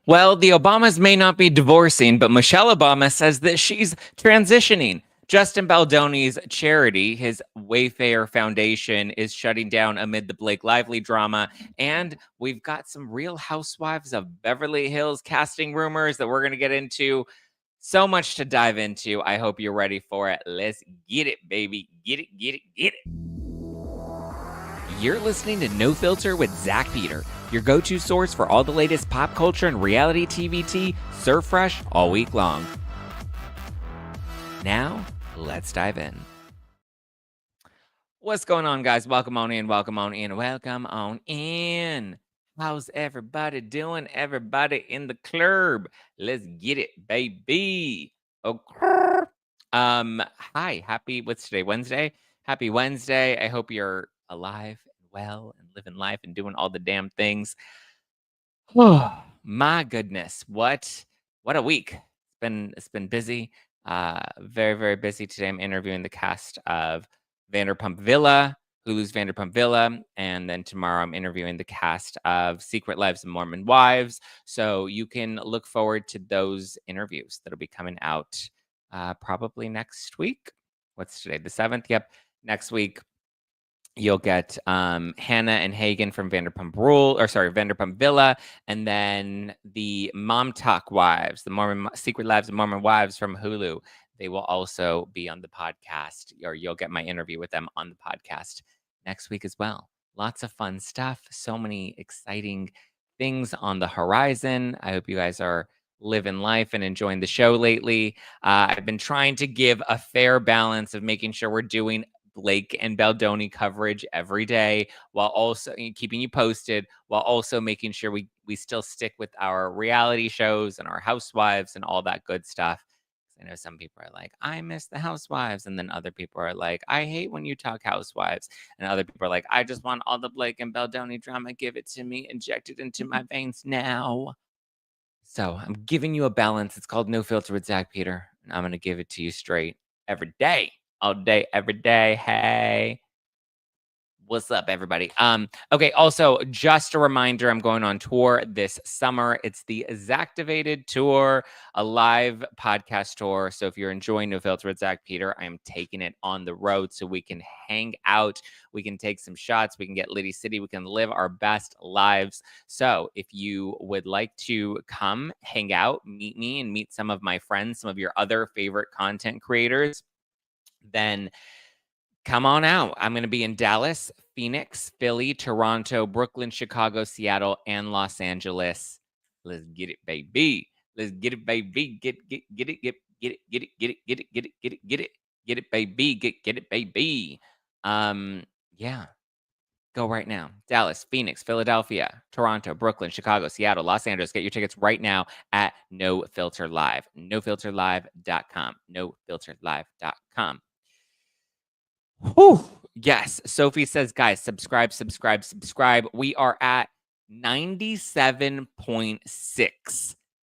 Well, the Obamas may not be divorcing, but Michelle Obama says that she's transitioning. Justin Baldoni's charity, his Wayfarer Foundation, is shutting down amid the Blake Lively drama. And we've got some Real Housewives of Beverly Hills casting rumors that we're going to get into. So much to dive into. I hope you're ready for it. Let's get it, baby. Get it, get it, get it. You're listening to No Filter with Zack Peter, your go-to source for all the latest pop culture and reality TV tea, served fresh all week long. Now, let's dive in. What's going on, guys? Welcome on in, welcome on in, welcome on in. How's everybody doing? Everybody in the club. Let's get it, baby. Okay. Hi, what's today? Wednesday? Happy Wednesday. I hope you're alive and well and living life and doing all the damn things. Oh, my goodness. What a week. It's been busy. Very, very busy today. I'm interviewing the cast of Vanderpump Villa, Hulu's Vanderpump Villa, and then tomorrow I'm interviewing the cast of Secret Lives of Mormon Wives. So you can look forward to those interviews that'll be coming out probably next week. What's today? The 7th? Yep. Next week. You'll get Hannah and Hagen from Vanderpump Villa, and then the Mom Talk Wives, the Secret Lives of Mormon Wives from Hulu. They will also be on the podcast, or you'll get my interview with them on the podcast next week as well. Lots of fun stuff. So many exciting things on the horizon. I hope you guys are living life and enjoying the show lately. I've been trying to give a fair balance of making sure we're doing Blake and Baldoni coverage every day, while also keeping you posted, while also making sure we still stick with our reality shows and our housewives and all that good stuff. I know some people are like, I miss the housewives. And then other people are like, I hate when you talk housewives. And other people are like, I just want all the Blake and Baldoni drama. Give it to me. Inject it into my veins now. So I'm giving you a balance. It's called No Filter with Zack Peter. And I'm going to give it to you straight every day. All day, every day. Hey. What's up, everybody? Okay, also, just a reminder, I'm going on tour this summer. It's the Zactivated Tour, a live podcast tour. So if you're enjoying No Filter with Zack Peter, I am taking it on the road so we can hang out, we can take some shots, we can get Liddy City, we can live our best lives. So if you would like to come hang out, meet me, and meet some of my friends, some of your other favorite content creators, then come on out. I'm going to be in Dallas, Phoenix, Philly, Toronto, Brooklyn, Chicago, Seattle, and Los Angeles. Let's get it, baby. Let's get it, baby. Get it, get it, get it, get it, get it, get it, get it, get it, get it, get it, baby. Get it, baby. Yeah. Go right now. Dallas, Phoenix, Philadelphia, Toronto, Brooklyn, Chicago, Seattle, Los Angeles. Get your tickets right now at No Filter Live. NoFilterLive.com. NoFilterLive.com. Whew. Yes. Sophie says, guys, subscribe. We are at 97.6.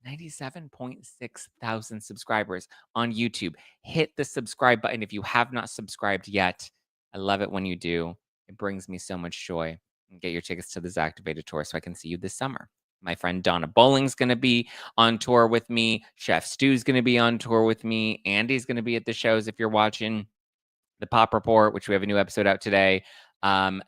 97.6 thousand subscribers on YouTube. Hit the subscribe button if you have not subscribed yet. I love it when you do. It brings me so much joy. And get your tickets to the Zactivated Tour so I can see you this summer. My friend Donna Bowling's going to be on tour with me. Chef Stu's going to be on tour with me. Andy's going to be at the shows if you're watching. The Pop Report, which we have a new episode out today.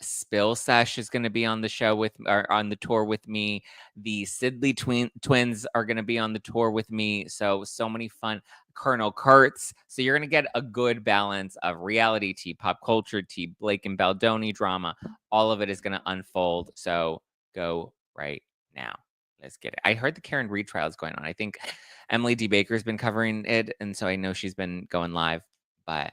Spill Sesh is going to be on the show on the tour with me. The Sidley twins are going to be on the tour with me. So many fun. Colonel Kurtz. So you're going to get a good balance of reality tea, pop culture tea, Blake and Baldoni drama. All of it is going to unfold. So go right now. Let's get it. I heard the Karen Reed trial is going on. I think Emily D. Baker's been covering it. And so I know she's been going live, but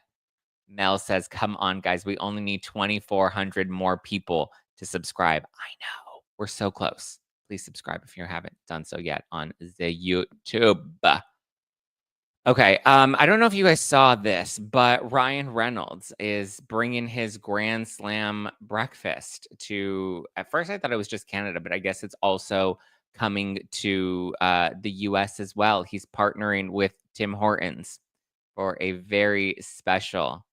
Mel says, come on, guys. We only need 2,400 more people to subscribe. I know. We're so close. Please subscribe if you haven't done so yet on the YouTube. Okay. I don't know if you guys saw this, but Ryan Reynolds is bringing his Grand Slam breakfast to, at first I thought it was just Canada, but I guess it's also coming to the US as well. He's partnering with Tim Hortons for a very special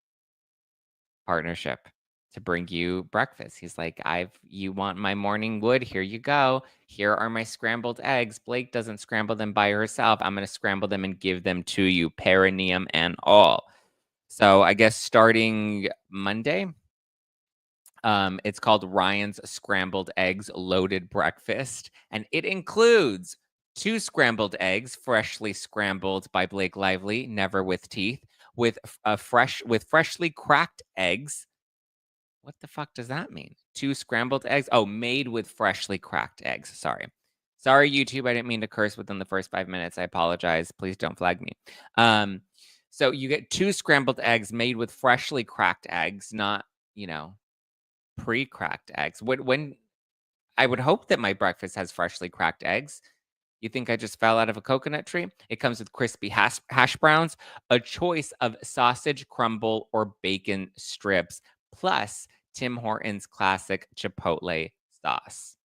partnership. to bring you breakfast. He's like, you want my morning wood? Here you go. Here are my scrambled eggs. Blake doesn't scramble them by herself. I'm going to scramble them and give them to you, perineum and all. So I guess starting Monday, it's called Ryan's Scrambled Eggs Loaded Breakfast, and it includes 2 scrambled eggs, freshly scrambled by Blake Lively, never with teeth, with freshly cracked eggs. What the fuck does that mean? 2 scrambled eggs? Oh, made with freshly cracked eggs. Sorry. Sorry, YouTube. I didn't mean to curse within the first 5 minutes. I apologize. Please don't flag me. So you get 2 scrambled eggs made with freshly cracked eggs, not, you know, pre-cracked eggs. When I would hope that my breakfast has freshly cracked eggs. You think I just fell out of a coconut tree? It comes with crispy hash browns, a choice of sausage crumble or bacon strips, plus Tim Hortons classic chipotle sauce.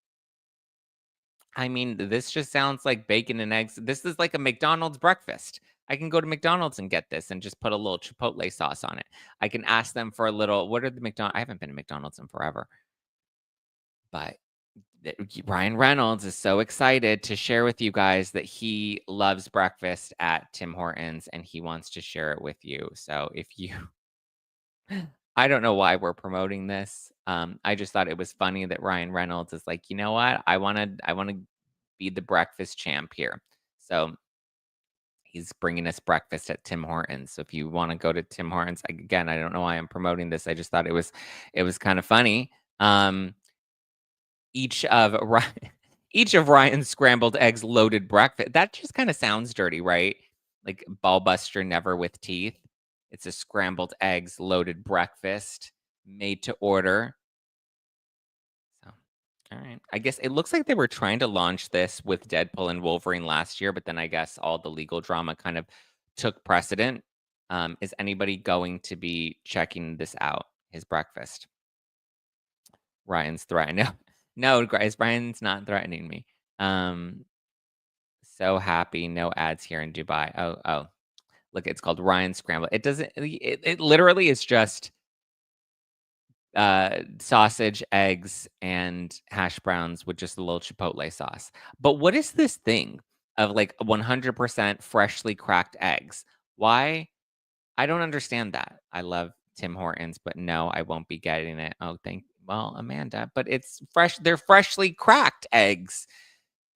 I mean, this just sounds like bacon and eggs. This is like a McDonald's breakfast. I can go to McDonald's and get this and just put a little chipotle sauce on it. I can ask them for a little. What are the McDonald's? I haven't been to McDonald's in forever, but Ryan Reynolds is so excited to share with you guys that he loves breakfast at Tim Hortons and he wants to share it with you. So if you I don't know why we're promoting this. I just thought it was funny that Ryan Reynolds is like, "You know what? I want to be the breakfast champ here." So he's bringing us breakfast at Tim Hortons. So if you want to go to Tim Hortons, again, I don't know why I'm promoting this. I just thought it was kind of funny. Each of Ryan each of Ryan's scrambled eggs loaded breakfast. That just kinda sounds dirty, right? Like Ballbuster never with teeth. It's a scrambled eggs loaded breakfast made to order. So, alright. I guess it looks like they were trying to launch this with Deadpool and Wolverine last year, but then I guess all the legal drama kind of took precedent. Is anybody going to be checking this out, his breakfast? Ryan's threatening. No, guys, Ryan's not threatening me. Um, so happy, no ads here in Dubai. Oh, look, it's called Ryan Scramble. It doesn't. It literally is just sausage, eggs, and hash browns with just a little chipotle sauce. But what is this thing of like 100% freshly cracked eggs? Why? I don't understand that. I love Tim Hortons, but no, I won't be getting it. Oh, well, Amanda, but it's fresh. They're freshly cracked eggs.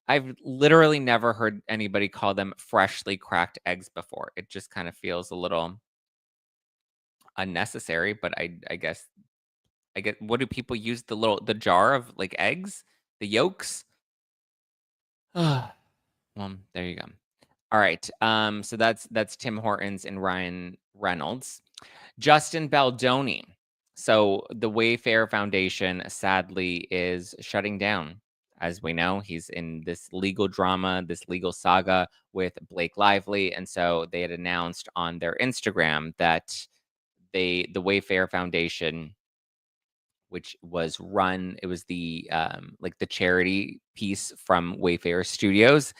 I've literally never heard anybody call them freshly cracked eggs before. It just kind of feels a little unnecessary, but I guess I get what do people use the jar of like eggs, the yolks? Well, there you go. All right. So that's Tim Hortons and Ryan Reynolds. Justin Baldoni. So the Wayfarer Foundation sadly is shutting down. As we know, he's in this legal drama, this legal saga with Blake Lively. And so they had announced on their Instagram that the Wayfarer Foundation, which was run, it was the like the charity piece from Wayfarer Studios.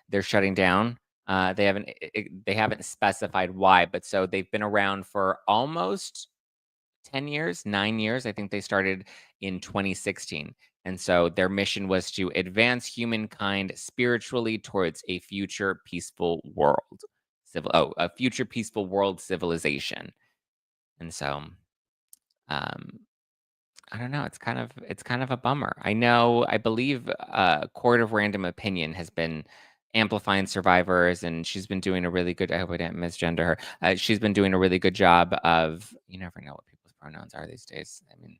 They're shutting down. They haven't specified why, but so they've been around for almost 10 years, 9 years. I think they started in 2016. And so their mission was to advance humankind spiritually towards a future peaceful world. A future peaceful world civilization. And so um I don't know, it's kind of a bummer. I believe Court of Random Opinion has been amplifying survivors and she's been doing a really good I hope I didn't misgender her. She's been doing a really good job of you never know what people's pronouns are these days. I mean,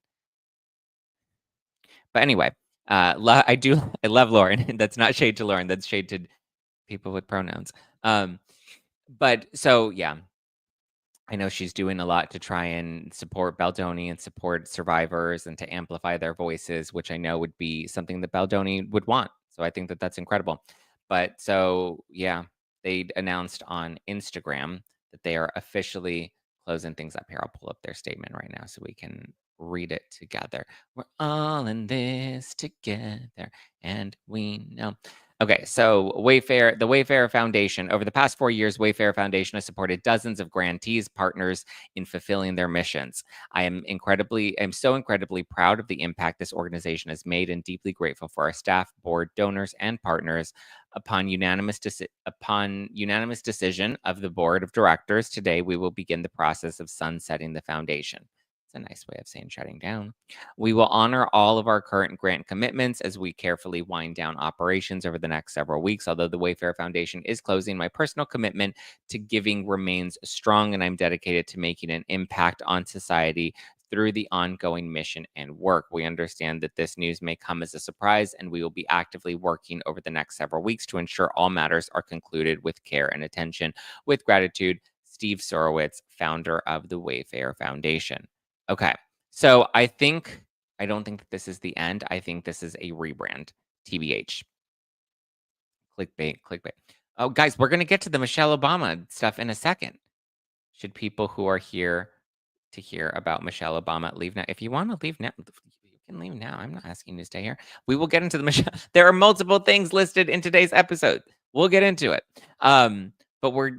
but anyway, I love Lauren. That's not shade to Lauren, that's shade to people with pronouns. Um, but so yeah, I know she's doing a lot to try and support Baldoni and support survivors and to amplify their voices, which I know would be something that Baldoni would want. So I think that that's incredible. But so, yeah, they announced on Instagram that they are officially closing things up here. I'll pull up their statement right now so we can read it together. We're all in this together, and we know. Okay, so the Wayfarer Foundation. Over the past 4 years, Wayfarer Foundation has supported dozens of grantees, partners in fulfilling their missions. I'm so incredibly proud of the impact this organization has made and deeply grateful for our staff, board, donors, and partners. Upon unanimous decision of the board of directors, today we will begin the process of sunsetting the foundation. It's a nice way of saying shutting down. We will honor all of our current grant commitments as we carefully wind down operations over the next several weeks. Although the Wayfarer Foundation is closing, my personal commitment to giving remains strong, and I'm dedicated to making an impact on society through the ongoing mission and work. We understand that this news may come as a surprise, and we will be actively working over the next several weeks to ensure all matters are concluded with care and attention. With gratitude, Steve Sorowitz, founder of the Wayfarer Foundation. Okay. So I don't think that this is the end. I think this is a rebrand. TBH. Clickbait, clickbait. Oh, guys, we're gonna get to the Michelle Obama stuff in a second. Should people who are here to hear about Michelle Obama leave now? If you want to leave now, you can leave now. I'm not asking you to stay here. We will get into the Michelle. There are multiple things listed in today's episode. We'll get into it. But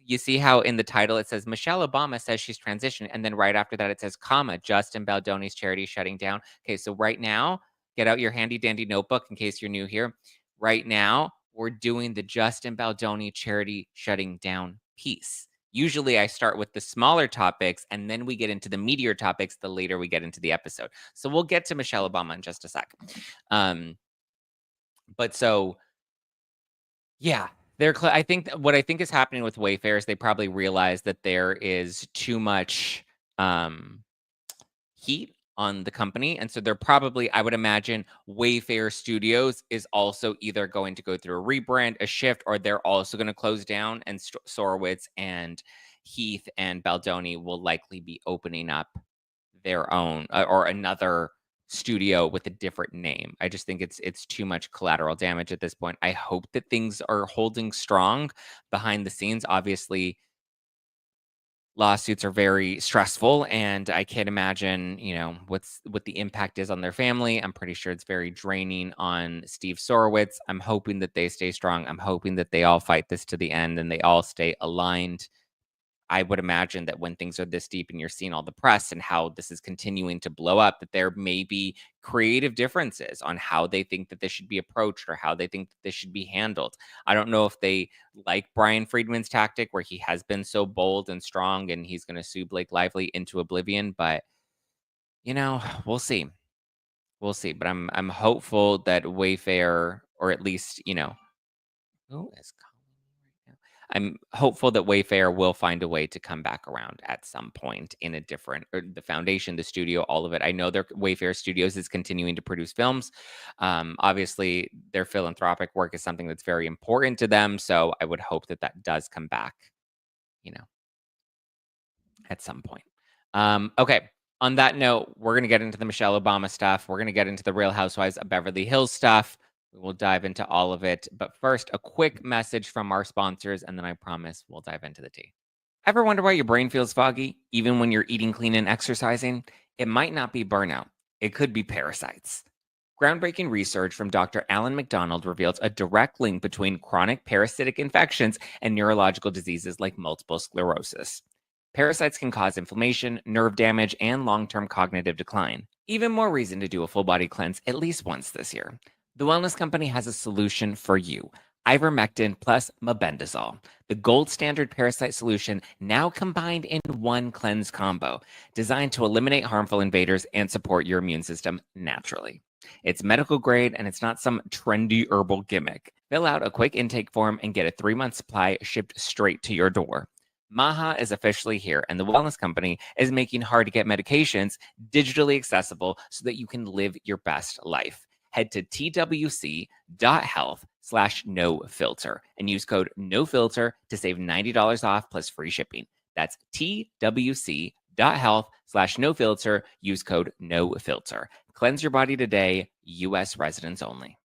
you see how in the title it says Michelle Obama says she's transitioning, and then right after that it says, comma, Justin Baldoni's charity shutting down. Okay, so right now, get out your handy dandy notebook in case you're new here. Right now, we're doing the Justin Baldoni charity shutting down piece. Usually I start with the smaller topics and then we get into the meatier topics the later we get into the episode. So we'll get to Michelle Obama in just a sec. But so, yeah, I think what I think is happening with Wayfair is they probably realize that there is too much heat on the company. And so they're probably, I would imagine, Wayfair Studios is also either going to go through a rebrand, a shift, or they're also going to close down. And Sorowitz and Heath and Baldoni will likely be opening up their own or another studio with a different name. I just think it's too much collateral damage at this point. I hope that things are holding strong behind the scenes. Obviously, lawsuits are very stressful, and I can't imagine, what the impact is on their family. I'm pretty sure it's very draining on Steve Sorowitz. I'm hoping that they stay strong. I'm hoping that they all fight this to the end and they all stay aligned. I would imagine that when things are this deep and you're seeing all the press and how this is continuing to blow up, that there may be creative differences on how they think that this should be approached or how they think that this should be handled. I don't know if they like Brian Friedman's tactic where he has been so bold and strong and he's going to sue Blake Lively into oblivion, but we'll see. We'll see. But I'm hopeful that Wayfair, or at least, who is I'm hopeful that Wayfair will find a way to come back around at some point in a different, or the foundation, the studio, all of it. I know their Wayfair Studios is continuing to produce films. Obviously, their philanthropic work is something that's very important to them. So I would hope that that does come back, you know, at some point. Okay. On that note, we're going to get into the Michelle Obama stuff. We're going to get into the Real Housewives of Beverly Hills stuff. We will dive into all of it. But first, a quick message from our sponsors, and then I promise we'll dive into the tea. Ever wonder why your brain feels foggy, even when you're eating clean and exercising? It might not be burnout. It could be parasites. Groundbreaking research from Dr. Alan McDonald reveals a direct link between chronic parasitic infections and neurological diseases like multiple sclerosis. Parasites can cause inflammation, nerve damage, and long-term cognitive decline. Even more reason to do a full-body cleanse at least once this year. The Wellness Company has a solution for you. Ivermectin plus mebendazole, the gold standard parasite solution now combined in one cleanse combo, designed to eliminate harmful invaders and support your immune system naturally. It's medical grade and it's not some trendy herbal gimmick. Fill out a quick intake form and get a 3-month supply shipped straight to your door. Maha is officially here, and the Wellness Company is making hard-to-get medications digitally accessible so that you can live your best life. Head to twc.health/nofilter and use code NOFILTER to save $90 off plus free shipping. That's twc.health/nofilter. Use code NOFILTER. Cleanse your body today, U.S. residents only.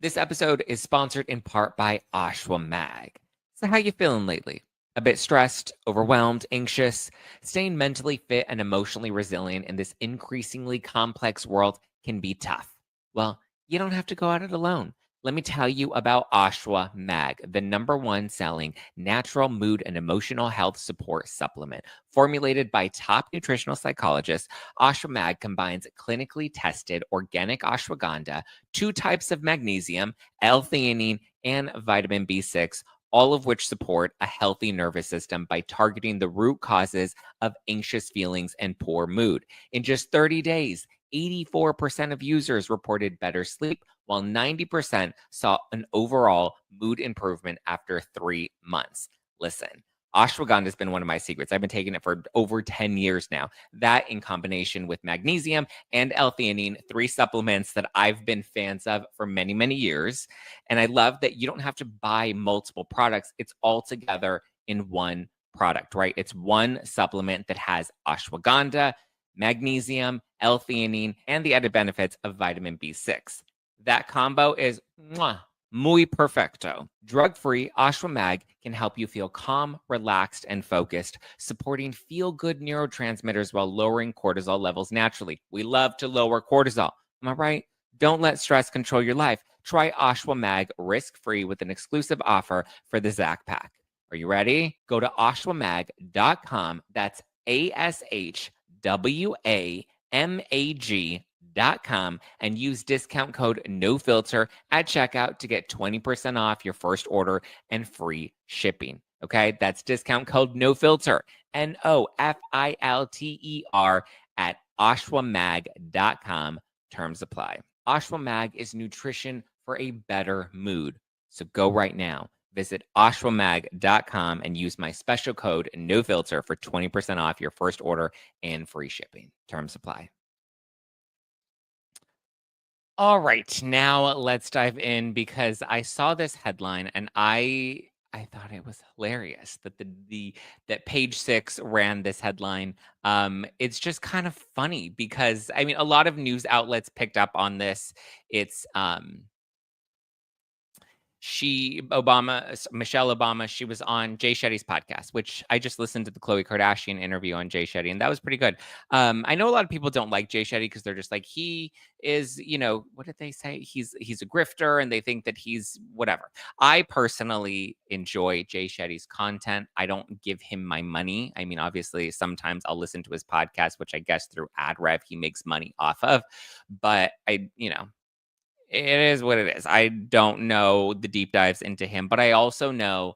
This episode is sponsored in part by Ashwa Mag. So how you feeling lately? A bit stressed, overwhelmed, anxious, staying mentally fit and emotionally resilient in this increasingly complex world can be tough. Well, you don't have to go at it alone. Let me tell you about Ashwa Mag, the #1 selling natural mood and emotional health support supplement. Formulated by top nutritional psychologists, Ashwa Mag combines clinically tested organic ashwagandha, two types of magnesium, L-theanine, and vitamin B6, all of which support a healthy nervous system by targeting the root causes of anxious feelings and poor mood. In just 30 days, 84% of users reported better sleep, while 90% saw an overall mood improvement after 3 months. Listen, ashwagandha has been one of my secrets. I've been taking it for over 10 years now. That, in combination with magnesium and L-theanine, three supplements that I've been fans of for many, many years. And I love that you don't have to buy multiple products. It's all together in one product, right? It's one supplement that has ashwagandha, magnesium, L-theanine, and the added benefits of vitamin B6. That combo is muy perfecto. Drug-free Ashwamag can help you feel calm, relaxed, and focused, supporting feel-good neurotransmitters while lowering cortisol levels naturally. We love to lower cortisol. Am I right? Don't let stress control your life. Try Ashwamag risk-free with an exclusive offer for the Zack pack. Are you ready? Go to ashwamag.com. That's ASHWAMAG.com and use discount code NOFILTER at checkout to get 20% off your first order and free shipping. Okay, that's discount code NOFILTER, NOFILTER at ashwamag.com. Terms apply. Ashwamag is nutrition for a better mood. So go right now. Visit ashwamag.com and use my special code NOFILTER for 20% off your first order and free shipping. Terms apply. All right, now let's dive in because I saw this headline and I thought it was hilarious that the that Page Six ran this headline. It's just kind of funny because I mean a lot of news outlets picked up on this. It's Michelle Obama, she was on Jay Shetty's podcast, which I just listened to the Khloe Kardashian interview on Jay Shetty, and that was pretty good. I know a lot of people don't like Jay Shetty because they're just like, he is, what did they say? He's a grifter, and they think that he's whatever. I personally enjoy Jay Shetty's content. I don't give him my money. I mean, obviously, sometimes I'll listen to his podcast, which I guess through ad rev he makes money off of. But it is what it is. I don't know the deep dives into him, but I also know,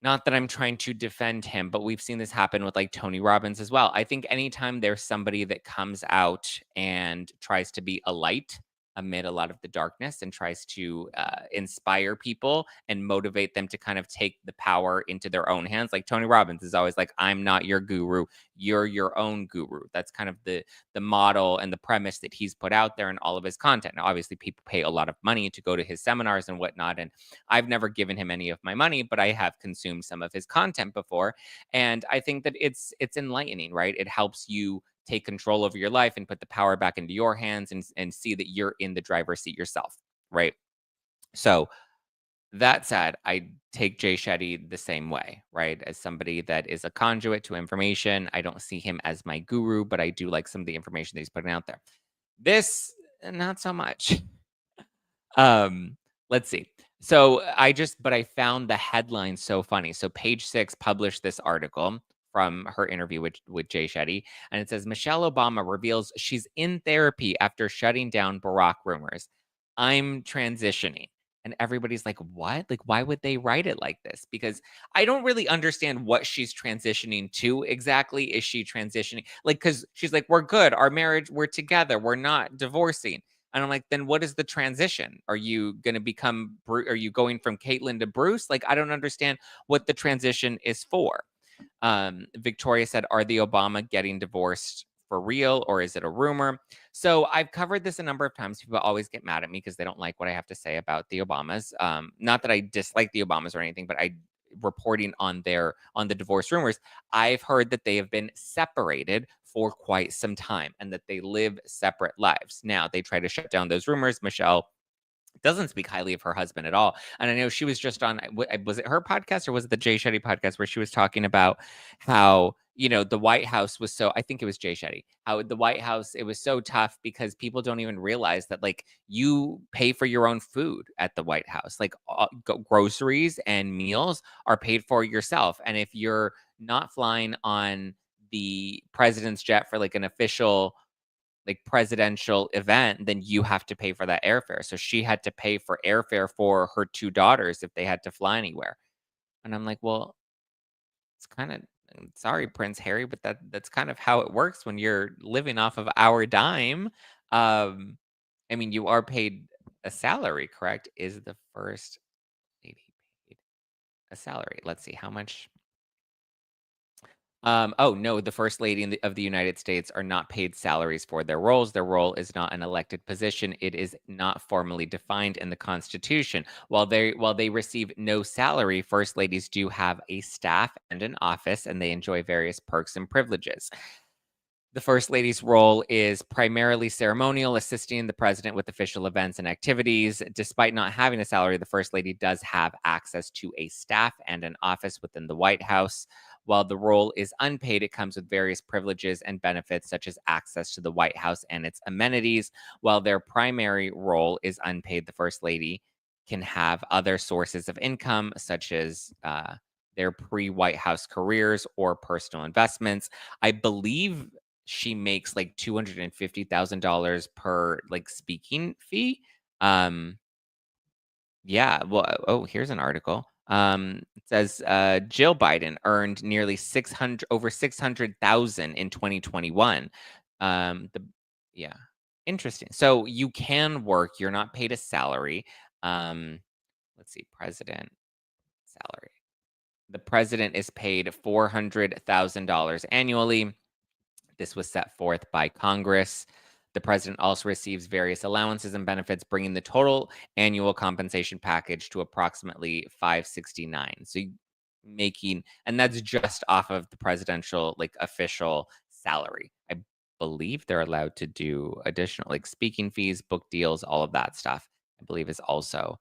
not that I'm trying to defend him, but we've seen this happen with like Tony Robbins as well. I think anytime there's somebody that comes out and tries to be a light amid a lot of the darkness and tries to inspire people and motivate them to kind of take the power into their own hands. Like Tony Robbins is always like, I'm not your guru, you're your own guru. That's kind of the model and the premise that he's put out there in all of his content. Now, obviously, people pay a lot of money to go to his seminars and whatnot, and I've never given him any of my money, but I have consumed some of his content before, and I think that it's enlightening, right? It helps you take control over your life and put the power back into your hands and see that you're in the driver's seat yourself, right? So that said, I take Jay Shetty the same way, right? As somebody that is a conduit to information. I don't see him as my guru, but I do like some of the information that he's putting out there. This, not so much. Um, let's see. So but I found the headline so funny. So Page Six published this article from her interview with Jay Shetty, and it says Michelle Obama reveals she's in therapy after shutting down Barack rumors. I'm transitioning. And everybody's like, what? Like, why would they write it like this? Because I don't really understand what she's transitioning to exactly. Is she transitioning? Like, because she's like, we're good. Our marriage, we're together. We're not divorcing. And I'm like, then what is the transition? Are you going to become, are you going from Caitlyn to Bruce? Like, I don't understand what the transition is for. Victoria said, are the Obama getting divorced for real or is it a rumor? So I've covered this a number of times. People always get mad at me because they don't like what I have to say about the Obamas. Not that I dislike the Obamas or anything, but I reporting on the divorce rumors. I've heard that they have been separated for quite some time and that they live separate lives. Now they try to shut down those rumors. Michelle doesn't speak highly of her husband at all. And I know she was just on, was it her podcast or was it the Jay Shetty podcast where she was talking about how, the White House was so, I think it was Jay Shetty, how the White House, it was so tough because people don't even realize that, like, you pay for your own food at the White House. Like, groceries and meals are paid for yourself. And if you're not flying on the president's jet for like an official, like, presidential event, then you have to pay for that airfare. So she had to pay for airfare for her 2 daughters if they had to fly anywhere. And I'm like, "Well, it's kinda, sorry, Prince Harry, but that's kind of how it works when you're living off of our dime." Um, I mean, you are paid a salary, correct? Is the first lady paid a salary? Let's see, how much. Oh no, the first lady of the United States are not paid salaries for their roles. Their role is not an elected position. It is not formally defined in the Constitution. While they receive no salary, first ladies do have a staff and an office, and they enjoy various perks and privileges. The First Lady's role is primarily ceremonial, assisting the president with official events and activities. Despite not having a salary, the First Lady does have access to a staff and an office within the White House. While the role is unpaid, it comes with various privileges and benefits, such as access to the White House and its amenities. While their primary role is unpaid, the First Lady can have other sources of income, such as their pre White House careers or personal investments. I believe she makes like $250,000 per, like, speaking fee. Um, yeah, well, here's an article. It says Jill Biden earned nearly 600 over 600,000 in 2021. The Yeah, interesting. So you can work, you're not paid a salary. Um, let's see, president salary. The president is paid $400,000 annually. This was set forth by Congress. The president also receives various allowances and benefits, bringing the total annual compensation package to approximately 569. So making, and that's just off of the presidential, like, official salary. I believe they're allowed to do additional, like, speaking fees, book deals, all of that stuff. I believe is also.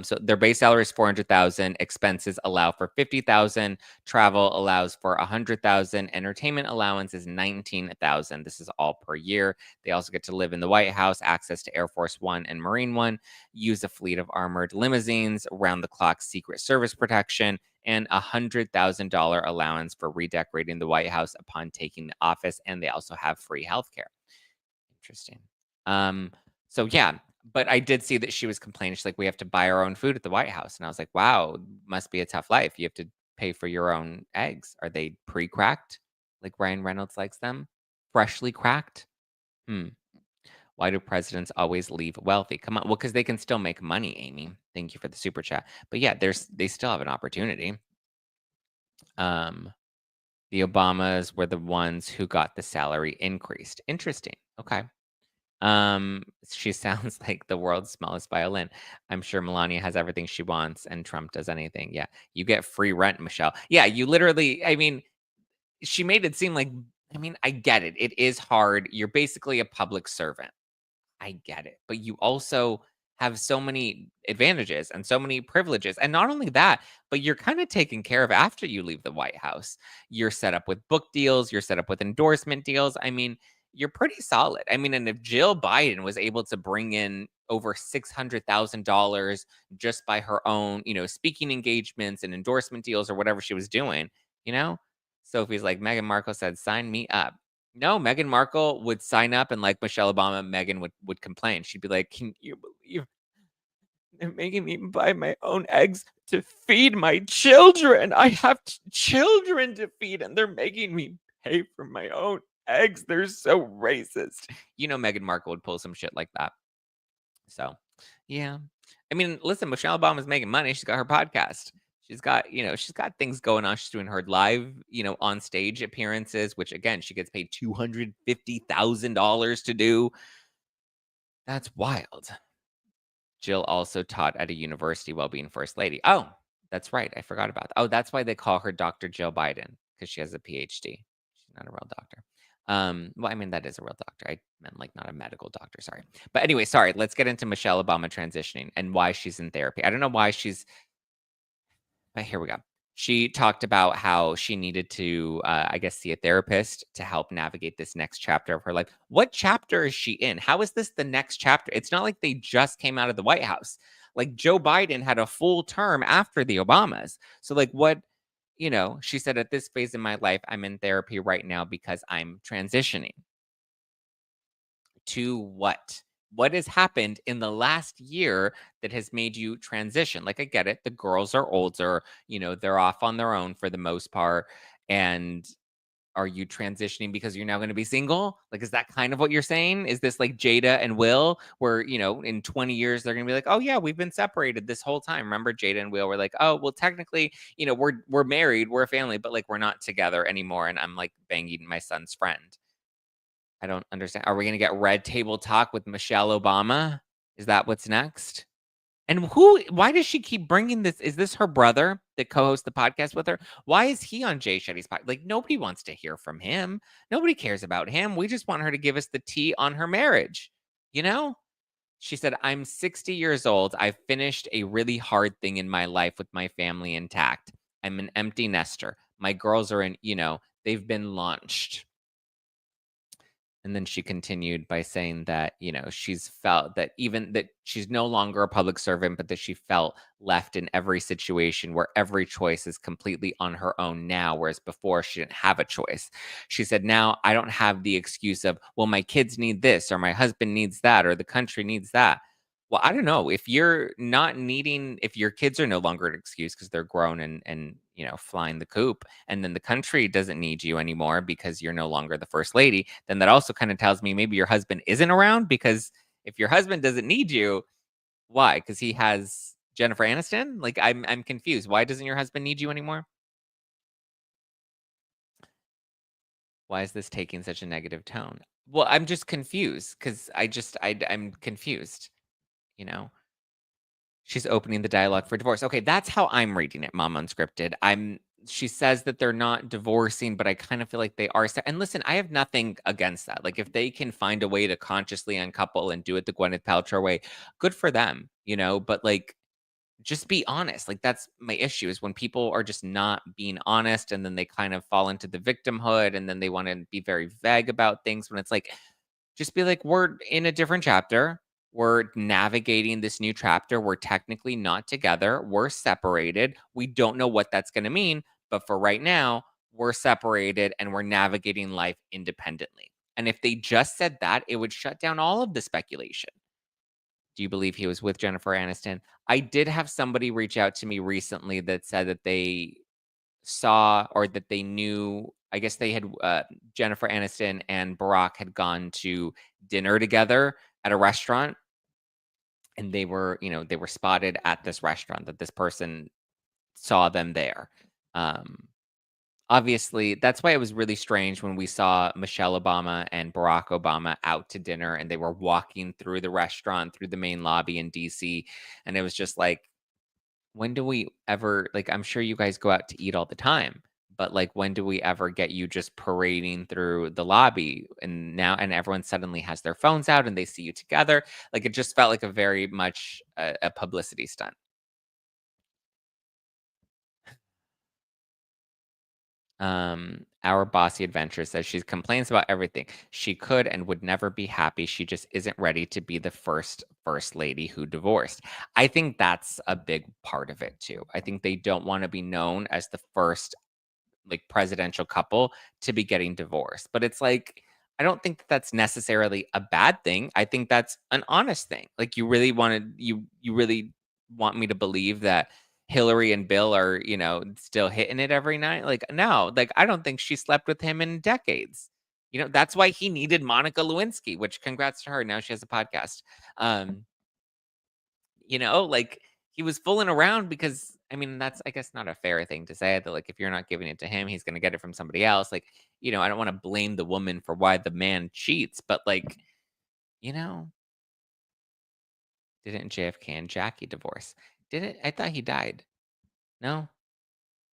So their base salary is 400,000. Expenses allow for 50,000. Travel allows for 100,000. Entertainment allowance is 19,000. This is all per year. They also get to live in the White House, access to Air Force One and Marine One, use a fleet of armored limousines, round the clock Secret Service protection, and $100,000 allowance for redecorating the White House upon taking the office. And they also have free healthcare. Interesting. Um, so yeah, but I did see that she was complaining. She's like, we have to buy our own food at the White House. And I was like, wow, must be a tough life. You have to pay for your own eggs. Are they pre-cracked? Like Ryan Reynolds likes them? Freshly cracked? Hmm. Why do presidents always leave wealthy? Come on. Well, because they can still make money, Amy. Thank you for the super chat. But yeah, they still have an opportunity. Um, the Obamas were the ones who got the salary increased. Interesting. Okay. She sounds like the world's smallest violin. I'm sure Melania has everything she wants and Trump does anything. Yeah. You get free rent, Michelle. Yeah, you literally, I mean, she made it seem like, I mean, I get it. It is hard. You're basically a public servant. I get it. But you also have so many advantages and so many privileges. And not only that, but you're kind of taken care of after you leave the White House. You're set up with book deals, you're set up with endorsement deals. I mean, you're pretty solid. I mean, and if Jill Biden was able to bring in over $600,000 just by her own, speaking engagements and endorsement deals or whatever she was doing, you know, Sophie's like, Meghan Markle said, sign me up. No, Meghan Markle would sign up, and like Michelle Obama, Meghan would complain. She'd be like, "Can you believe they're making me buy my own eggs to feed my children? I have children to feed, and they're making me pay for my own eggs. They're so racist." Meghan Markle would pull some shit like that. So, yeah. I mean, listen, Michelle Obama's making money. She's got her podcast. She's got things going on. She's doing her live, on stage appearances, which again, she gets paid $250,000 to do. That's wild. Jill also taught at a university while being first lady. Oh, that's right. I forgot about that. Oh, that's why they call her Dr. Jill Biden, because she has a PhD. She's not a real doctor. Well, I mean, that is a real doctor. I meant like not a medical doctor, sorry. But anyway, sorry, let's get into Michelle Obama transitioning and why she's in therapy. I don't know why she's but here we go. She talked about how she needed to, I guess, see a therapist to help navigate this next chapter of her life. What chapter is she in? How is this the next chapter? It's not like they just came out of the White House. Like Joe Biden had a full term after the Obamas. So, like, what, she said, at this phase in my life, I'm in therapy right now because I'm transitioning to what? What has happened in the last year that has made you transition? Like, I get it. The girls are older, they're off on their own for the most part. And are you transitioning because you're now going to be single? Like, is that kind of what you're saying? Is this like Jada and Will, where, in 20 years, they're going to be like, oh, yeah, we've been separated this whole time. Remember, Jada and Will were like, oh, well, technically, we're married, we're a family, but like, we're not together anymore. And I'm like banging my son's friend. I don't understand. Are we gonna get Red Table Talk with Michelle Obama? Is that what's next? And why does she keep bringing this? Is this her brother that co-hosts the podcast with her? Why is he on Jay Shetty's podcast? Like, nobody wants to hear from him. Nobody cares about him. We just want her to give us the tea on her marriage, you know? She said, I'm 60 years old. I finished a really hard thing in my life with my family intact. I'm an empty nester. My girls are they've been launched. And then she continued by saying that, she's felt that even that she's no longer a public servant, but that she felt left in every situation where every choice is completely on her own now, whereas before she didn't have a choice. She said, now I don't have the excuse of, well, my kids need this, or my husband needs that, or the country needs that. Well, I don't know. If you're not needing, if your kids are no longer an excuse because they're grown and flying the coop, and then the country doesn't need you anymore because you're no longer the first lady, then that also kind of tells me maybe your husband isn't around, because if your husband doesn't need you, why? Because he has Jennifer Aniston? Like, I'm confused. Why doesn't your husband need you anymore? Why is this taking such a negative tone? Well, I'm just confused because I'm confused, you know? She's opening the dialogue for divorce. Okay, that's how I'm reading it, Mom Unscripted. She says that they're not divorcing, but I kind of feel like they are. And listen, I have nothing against that. Like, if they can find a way to consciously uncouple and do it the Gwyneth Paltrow way, good for them, But like, just be honest. Like, that's my issue, is when people are just not being honest, and then they kind of fall into the victimhood, and then they want to be very vague about things when it's like, just be like, we're in a different chapter. We're navigating this new chapter. We're technically not together. We're separated. We don't know what that's going to mean. But for right now, we're separated and we're navigating life independently. And if they just said that, it would shut down all of the speculation. Do you believe he was with Jennifer Aniston? I did have somebody reach out to me recently that said that they saw, or that they knew, I guess they had, Jennifer Aniston and Barack had gone to dinner together at a restaurant, and they were spotted at this restaurant, that this person saw them there. Um, Obviously, that's why it was really strange when we saw Michelle Obama and Barack Obama out to dinner, and they were walking through the restaurant, through the main lobby in DC, and it was just like, when do we ever, like, I'm sure you guys go out to eat all the time, but like, when do we ever get you just parading through the lobby, and everyone suddenly has their phones out and they see you together? Like, it just felt like a very much a publicity stunt. Our Bossy Adventure says she complains about everything. She could and would never be happy. She just isn't ready to be the first lady who divorced. I think that's a big part of it too. I think they don't want to be known as the first, like, presidential couple to be getting divorced. But it's like, I don't think that that's necessarily a bad thing. I think that's an honest thing. Like, you really want me to believe that Hillary and Bill are, still hitting it every night? Like, no, like, I don't think she slept with him in decades. That's why he needed Monica Lewinsky, which, congrats to her. Now she has a podcast. Um, like, he was fooling around because, I mean, that's, I guess, not a fair thing to say, that like, if you're not giving it to him, he's going to get it from somebody else. Like, I don't want to blame the woman for why the man cheats, but like, you know, didn't JFK and Jackie divorce? Did it? I thought he died. No,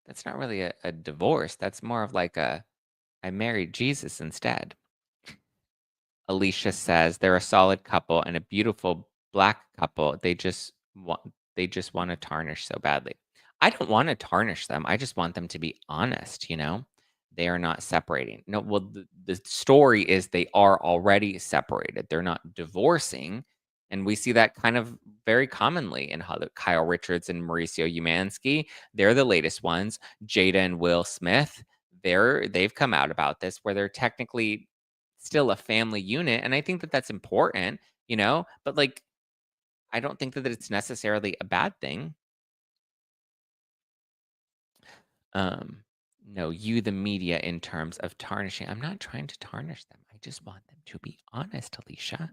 that's not really a divorce. That's more of like a, I married Jesus instead. Alicia says they're a solid couple and a beautiful black couple. They just want to tarnish so badly. I don't want to tarnish them. I just want them to be honest, you know? They are not separating. No, well, the story is they are already separated. They're not divorcing. And we see that kind of very commonly in how Kyle Richards and Mauricio Umansky, they're the latest ones. Jada and Will Smith, they've come out about this where they're technically still a family unit, and I think that that's important, you know? But, like, I don't think that it's necessarily a bad thing. Um, no, you, the media, in terms of tarnishing. I'm not trying to tarnish them. I just want them to be honest, Alicia.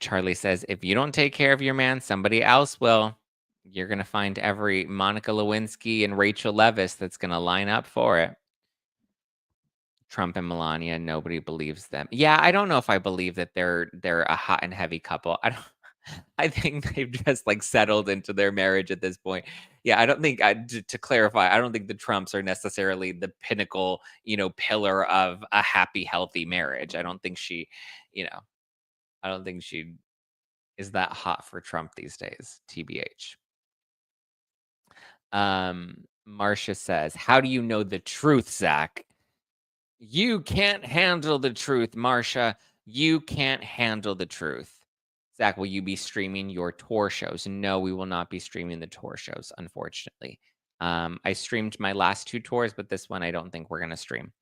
Charlie says, if you don't take care of your man, somebody else will. You're going to find every Monica Lewinsky and Rachel Leviss that's going to line up for it. Trump and Melania, nobody believes them. Yeah, I don't know if I believe that they're a hot and heavy couple. I don't I think they've just like settled into their marriage at this point. Yeah, I don't think to clarify, I don't think the Trumps are necessarily the pinnacle, you know, pillar of a happy, healthy marriage. I don't think she, you know, I don't think she is that hot for Trump these days, TBH. Marcia says, how do you know the truth, Zach? You can't handle the truth, Marcia. You can't handle the truth. Zach, will you be streaming your tour shows? No, we will not be streaming the tour shows, unfortunately. I streamed my last 2 tours, but this one I don't think we're gonna stream.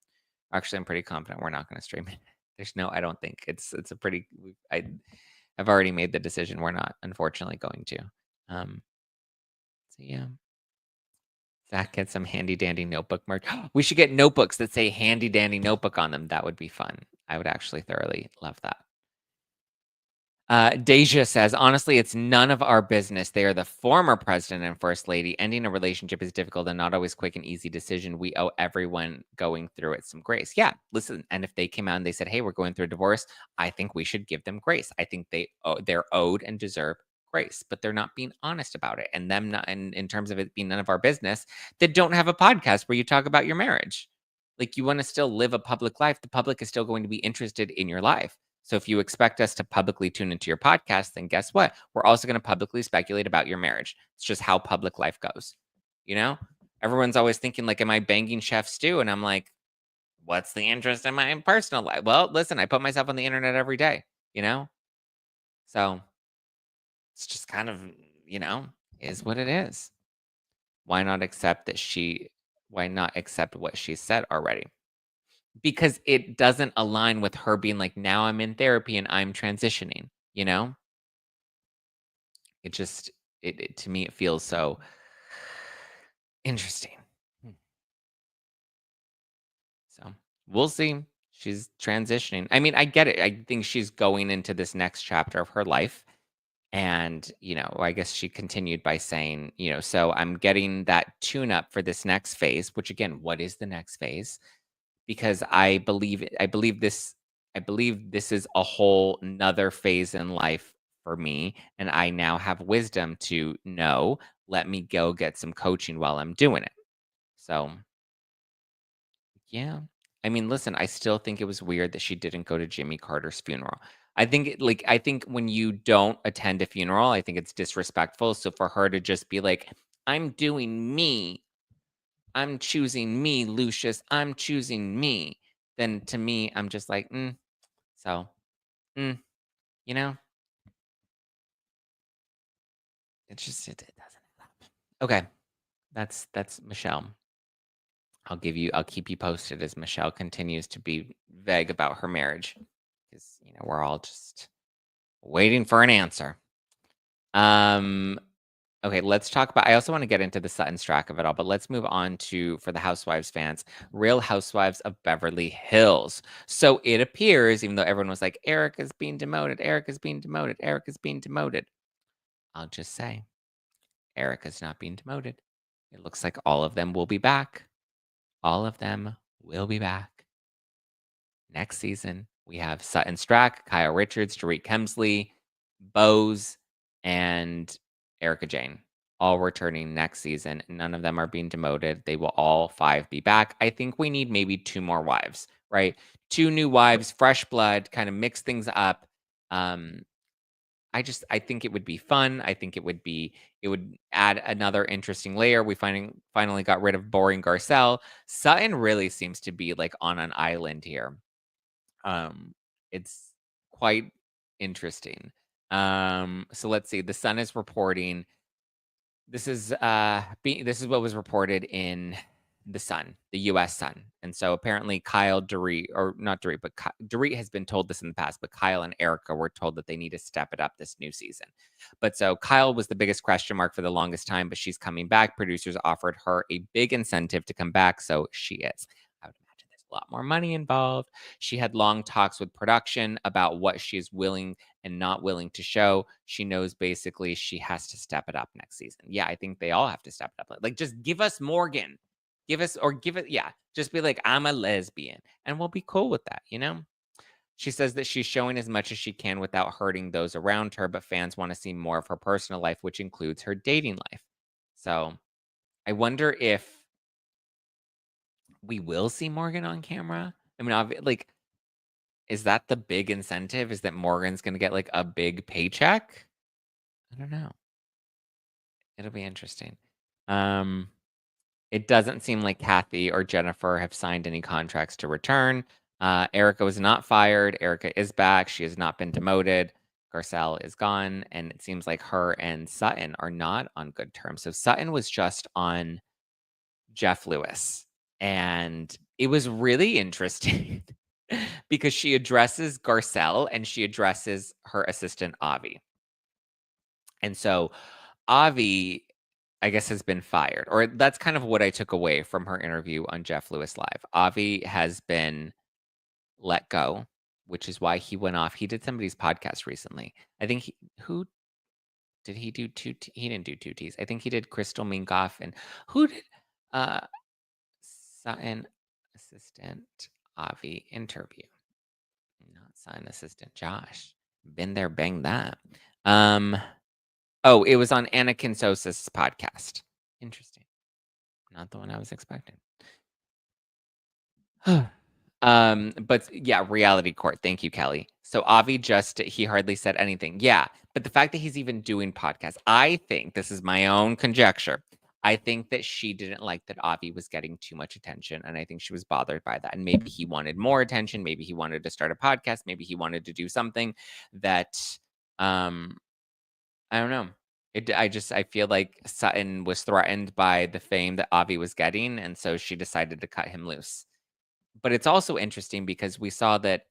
Actually, I'm pretty confident we're not gonna stream it. There's no I don't think. It's a pretty I've already made the decision we're not, unfortunately, going to. Um, so yeah. Zach, get some handy dandy notebook merch. We should get notebooks that say handy dandy notebook on them. That would be fun. I would actually thoroughly love that. Deja says, honestly, it's none of our business. They are the former president and first lady. Ending a relationship is difficult and not always quick and easy decision. We owe everyone going through it some grace. Yeah, listen. And if they came out and they said, "Hey, we're going through a divorce," I think we should give them grace. I think they're owed and deserve grace, but they're not being honest about it. And them not in terms of it being none of our business, they don't have a podcast where you talk about your marriage. Like you want to still live a public life. The public is still going to be interested in your life. So if you expect us to publicly tune into your podcast, then guess what? We're also going to publicly speculate about your marriage. It's just how public life goes. You know, everyone's always thinking like, am I banging Chef Stew? And I'm like, what's the interest in my personal life? Well, listen, I put myself on the internet every day, you know? So it's just kind of, you know, is what it is. Why not accept that why not accept what she said already? Because it doesn't align with her being like, now I'm in therapy and I'm transitioning, you know? It just it to me, it feels so interesting. Hmm. So, we'll see. She's transitioning. I mean, I get it. I think she's going into this next chapter of her life, and, you know, I guess she continued by saying, you know, "So I'm getting that tune up for this next phase," which again, what is the next phase? Because I believe this is a whole 'nother phase in life for me, and I now have wisdom to know, let me go get some coaching while I'm doing it. So, yeah. I mean, listen, I still think it was weird that she didn't go to Jimmy Carter's funeral. I think when you don't attend a funeral, I think it's disrespectful, so for her to just be like, "I'm doing me. I'm choosing me, Lucius. I'm choosing me." Then to me, I'm just like, so, mm, you know, it doesn't add up. Okay, that's Michelle. I'll keep you posted as Michelle continues to be vague about her marriage, because you know we're all just waiting for an answer. Um, Okay, let's talk about I also wanna get into the Sutton's track of it all, but let's move on to, for the Housewives fans, Real Housewives of Beverly Hills. So it appears, even though everyone was like, "Eric is being demoted, Eric is being demoted, Eric is being demoted." I'll just say, Eric is not being demoted. It looks like all of them will be back. All of them will be back. Next season, we have Sutton Strack, Kyle Richards, Dorit Kemsley, Bose, and Erica Jane, all returning next season. None of them are being demoted. They will all 5 be back. I think we need maybe 2 more wives, right? 2 new wives, fresh blood, kind of mix things up. Um, I think it would be fun. I think it would add another interesting layer. We finally got rid of boring Garcelle. Sutton really seems to be like on an island here. It's quite interesting. So let's see. The Sun is reporting this is what was reported in the Sun, the US Sun. And so apparently Kyle Dorit, or not Dorit, but Dorit has been told this in the past, but Kyle and Erica were told that they need to step it up this new season. But so Kyle was the biggest question mark for the longest time, but she's coming back. Producers offered her a big incentive to come back, so she is. I would imagine there's a lot more money involved. She had long talks with production about what she is willing and not willing to show. She knows basically she has to step it up next season. Yeah, I think they all have to step it up. Like, just give us Morgan. Give it, yeah. Just be like, I'm a lesbian. And we'll be cool with that, you know? She says that she's showing as much as she can without hurting those around her, but fans want to see more of her personal life, which includes her dating life. So I wonder if we will see Morgan on camera. I mean, like, is that the big incentive? Is that Morgan's going to get like a big paycheck? I don't know. It'll be interesting. Um, it doesn't seem like Kathy or Jennifer have signed any contracts to return. Erica was not fired. Erica is back. She has not been demoted. Garcelle is gone. And it seems like her and Sutton are not on good terms. So Sutton was just on Jeff Lewis. And it was really interesting because she addresses Garcelle and she addresses her assistant, Avi. And so Avi, I guess, has been fired, or that's kind of what I took away from her interview on Jeff Lewis Live. Avi has been let go, which is why he went off. He did somebody's podcast recently. I think who did he do he didn't do two T's. I think he did Crystal Minkoff, and who did uh Sutton assistant Avi interview. Not Sutton assistant Josh. Been there, bang that. Oh, it was on Anakin Sosa's podcast. Interesting. Not the one I was expecting. But yeah, reality court. Thank you, Kelly. So Avi he hardly said anything. Yeah, but the fact that he's even doing podcasts, I think this is my own conjecture. I think that she didn't like that Avi was getting too much attention, and I think she was bothered by that. And maybe he wanted more attention. Maybe he wanted to start a podcast. Maybe he wanted to do something that, um, I don't know. I feel like Sutton was threatened by the fame that Avi was getting, and so she decided to cut him loose. But it's also interesting because we saw that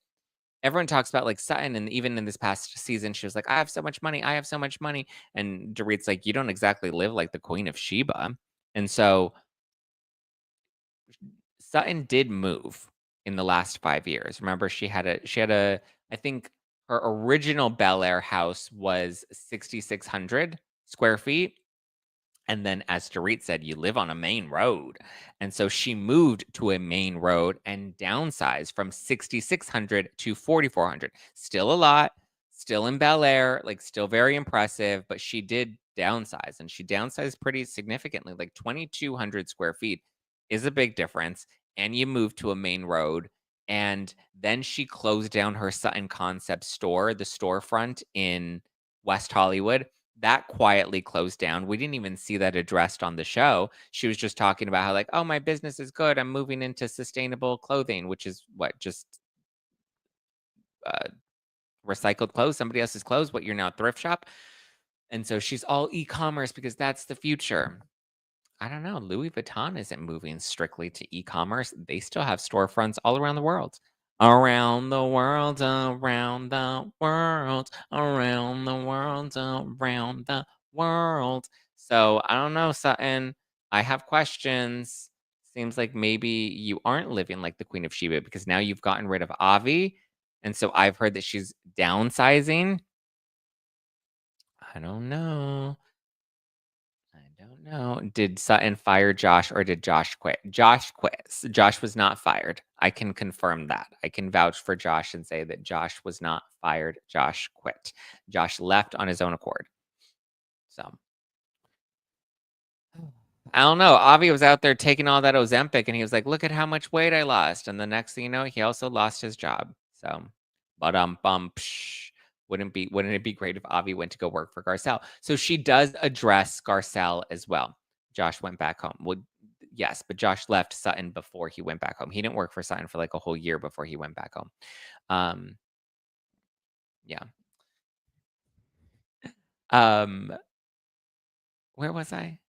everyone talks about like Sutton, and even in this past season, she was like, "I have so much money, I have so much money," and Dorit's like, "You don't exactly live like the Queen of Sheba," and so Sutton did move in the last 5 years. Remember, she had a I think her original Bel Air house was 6,600 square feet. And then, as Dorit said, you live on a main road. And so she moved to a main road and downsized from 6,600 to 4,400. Still a lot, still in Bel Air, like still very impressive, but she did downsize, and she downsized pretty significantly. Like 2,200 square feet is a big difference. And you move to a main road. And then she closed down her Sutton Concept store, the storefront in West Hollywood. That quietly closed down. We didn't even see that addressed on the show. She was just talking about how, like, oh, my business is good. I'm moving into sustainable clothing, which is what, just uh, recycled clothes, somebody else's clothes, what, you're now a thrift shop. And so she's all e-commerce because that's the future. I don't know. Louis Vuitton isn't moving strictly to e-commerce. They still have storefronts all around the world. Around the world, around the world, around the world, around the world. So I don't know, Sutton. I have questions. Seems like maybe you aren't living like the Queen of Sheba because now you've gotten rid of Avi. And so I've heard that she's downsizing. I don't know. I don't know. Did Sutton fire Josh or did Josh quit? Josh quit. Josh was not fired. I can confirm that. I can vouch for Josh and say that Josh was not fired. Josh quit. Josh left on his own accord. So, I don't know. Avi was out there taking all that Ozempic, and he was like, "Look at how much weight I lost." And the next thing you know, he also lost his job. So, but psh. Wouldn't it be great if Avi went to go work for Garcelle? So she does address Garcelle as well. Josh went back home. Would yes, but Josh left Sutton before he went back home. He didn't work for Sutton for like a whole year before he went back home. Um, yeah. Um, where was I?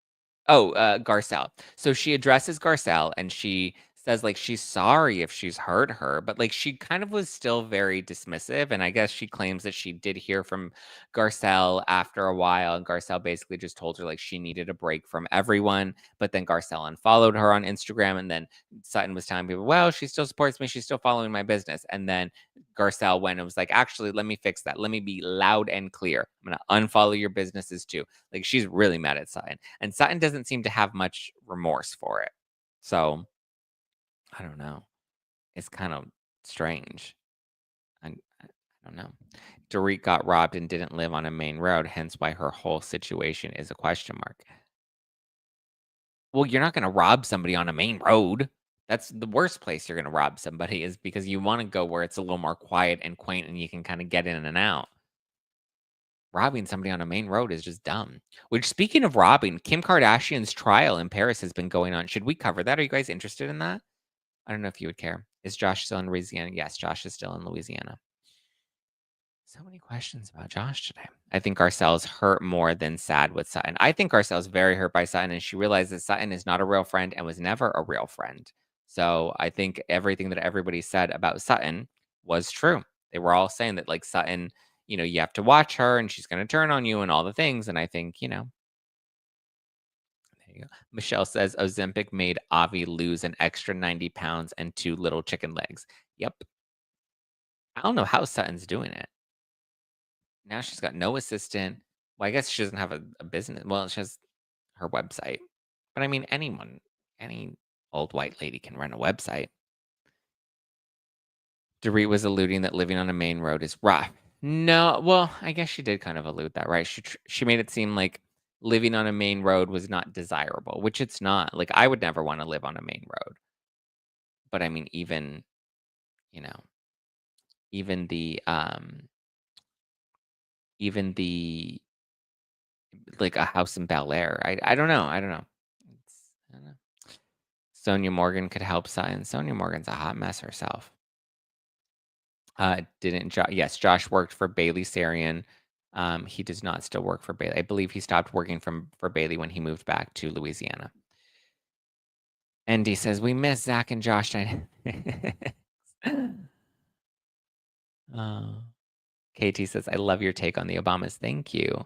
Oh, Garcelle. So she addresses Garcelle and she says like she's sorry if she's hurt her, but like she kind of was still very dismissive. And I guess she claims that she did hear from Garcelle after a while. And Garcelle basically just told her like she needed a break from everyone. But then Garcelle unfollowed her on Instagram. And then Sutton was telling people, well, she still supports me. She's still following my business. And then Garcelle went and was like, actually, let me fix that. Let me be loud and clear. I'm going to unfollow your businesses too. Like she's really mad at Sutton. And Sutton doesn't seem to have much remorse for it. So I don't know. It's kind of strange. I don't know. Dorit got robbed and didn't live on a main road, hence why her whole situation is a question mark. Well, you're not going to rob somebody on a main road. That's the worst place you're going to rob somebody is because you want to go where it's a little more quiet and quaint and you can kind of get in and out. Robbing somebody on a main road is just dumb. Which, speaking of robbing, Kim Kardashian's trial in Paris has been going on. Should we cover that? Are you guys interested in that? I don't know if you would care. Is Josh still in Louisiana? Yes, Josh is still in Louisiana. So many questions about Josh today. I think Garcelle's hurt more than sad with Sutton. I think Garcelle's very hurt by Sutton, and she realized that Sutton is not a real friend and was never a real friend. So I think everything that everybody said about Sutton was true. They were all saying that, like, Sutton, you have to watch her and she's going to turn on you and all the things. And I think, there you go. Michelle says Ozempic made Avi lose an extra 90 pounds and 2 little chicken legs. Yep. I don't know how Sutton's doing it. Now she's got no assistant. Well, I guess she doesn't have a business. Well, she has her website. But I mean, any old white lady can run a website. Dorit was alluding that living on a main road is rough. No, well, I guess she did kind of allude that, right? She made it seem like living on a main road was not desirable, which it's not. Like I would never want to live on a main road. But I mean, you know, even the like a house in Bel Air. I don't know. I don't know. I don't know. Sonia Morgan could help Sutton. Sonia Morgan's a hot mess herself. Yes, Josh worked for Bailey Sarian. He does not still work for Bailey. I believe he stopped working for Bailey when he moved back to Louisiana. Andy says, we miss Zack and Josh. KT says, I love your take on the Obamas. Thank you.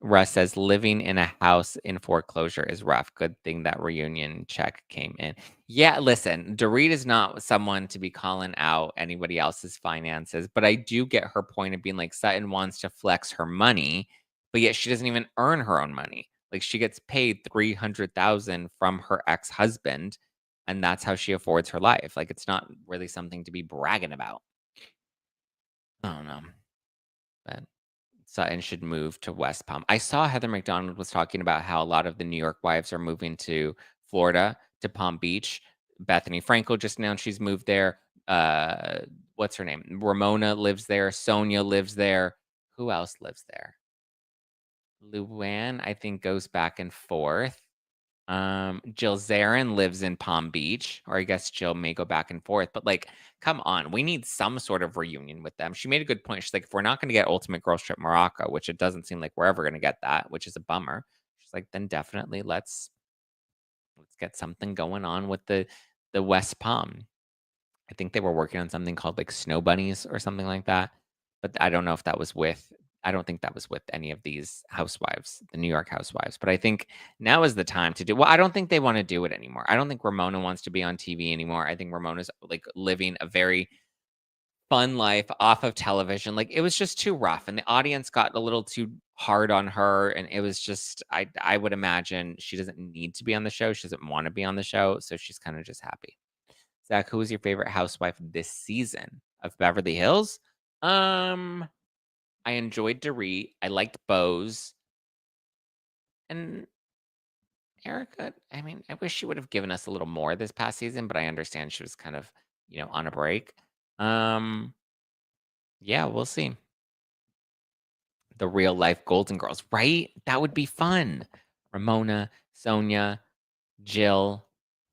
Russ says, living in a house in foreclosure is rough. Good thing that reunion check came in. Yeah, listen, Dorit is not someone to be calling out anybody else's finances, but I do get her point of being like, Sutton wants to flex her money, but yet she doesn't even earn her own money. Like she gets paid $300,000 from her ex-husband, and that's how she affords her life. Like it's not really something to be bragging about. I don't know, but Sutton should move to West Palm. I saw Heather McDonald was talking about how a lot of the New York wives are moving to Florida, to Palm Beach. Bethany Frankel just announced she's moved there. What's her name? Ramona lives there. Sonia lives there. Who else lives there? Luann, I think, goes back and forth. Jill Zarin lives in Palm Beach, or I guess Jill may go back and forth, but like, come on, we need some sort of reunion with them. She made a good point. She's like, if we're not going to get Ultimate Girls Trip Morocco, which it doesn't seem like we're ever going to get that, which is a bummer. She's like, then definitely let's get something going on with the West Palm. I think they were working on something called like Snow Bunnies or something like that. But I don't know if that was with I don't think that was with any of these housewives, the New York housewives. But I think now is the time to do well, I don't think they want to do it anymore. I don't think Ramona wants to be on TV anymore. I think Ramona's like living a very fun life off of television. Like it was just too rough and the audience got a little too hard on her. And it was just I would imagine she doesn't need to be on the show. She doesn't want to be on the show. So she's kind of just happy. Zach, who was your favorite housewife this season of Beverly Hills? I enjoyed Dorit. I liked Bose. And Erica, I mean, I wish she would have given us a little more this past season, but I understand she was kind of, on a break. Um, yeah, we'll see. The real life Golden Girls, right? That would be fun. Ramona, Sonia, Jill.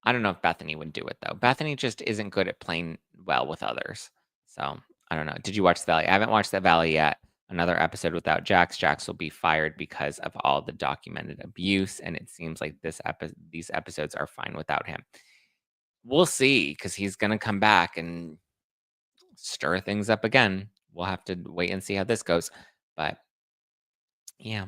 I don't know if Bethany would do it though. Bethany just isn't good at playing well with others. So I don't know. Did you watch the Valley? I haven't watched the Valley yet. Another episode without Jax. Jax will be fired because of all the documented abuse, and it seems like these episodes are fine without him. We'll see, because he's gonna come back and stir things up again. We'll have to wait and see how this goes. But yeah,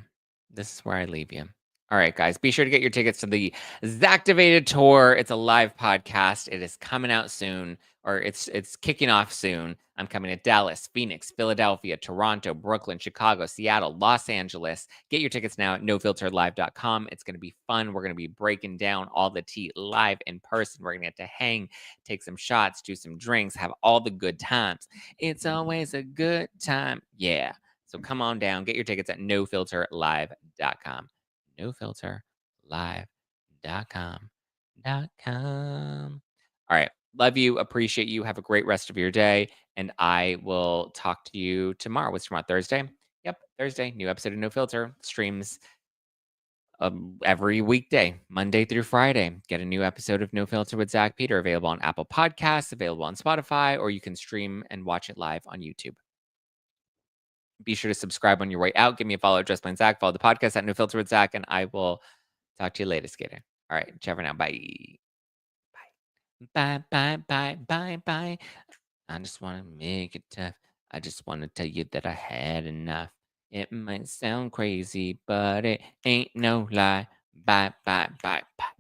this is where I leave you. All right, guys, be sure to get your tickets to the Zactivated tour. It's a live podcast. It is coming out soon, or it's kicking off soon. I'm coming to Dallas, Phoenix, Philadelphia, Toronto, Brooklyn, Chicago, Seattle, Los Angeles. Get your tickets now at nofilterlive.com. It's going to be fun. We're going to be breaking down all the tea live in person. We're going to get to hang, take some shots, do some drinks, have all the good times. It's always a good time. Yeah. So come on down, get your tickets at nofilterlive.com. Nofilterlive.com. All right. Love you. Appreciate you. Have a great rest of your day. And I will talk to you tomorrow. What's tomorrow? Thursday? Yep. Thursday. New episode of No Filter. Streams every weekday, Monday through Friday. Get a new episode of No Filter with Zack Peter available on Apple Podcasts, available on Spotify, or you can stream and watch it live on YouTube. Be sure to subscribe on your way out. Give me a follow at Just Plain Zack. Follow the podcast at No Filter with Zack, and I will talk to you later, Skater. All right, ciao for now. Bye. Bye. Bye. Bye. Bye. Bye. I just want to make it tough. I just want to tell you that I had enough. It might sound crazy, but it ain't no lie. Bye. Bye. Bye. Bye.